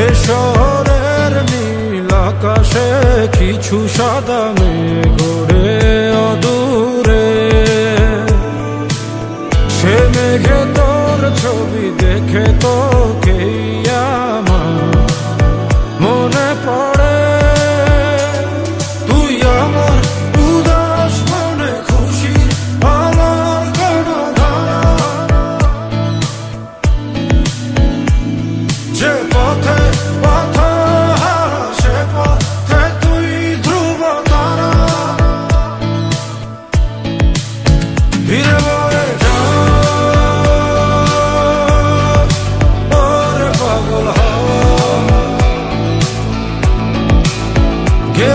এ শহরের নীল আকাশে কিছু সাদা মেঘ ওড়ে অদূরে, সে মেঘে তোর ছবি দেখে তোকে আমার মনে পড়ে। তুই আমার উদাস মনে খুশি আলোর কোনো ধারা, যে পথে পথহারা সে পথে তুই ধ্রুব তারা। ফিরে বয়ে যা ওরে পাগল হাওয়া, গে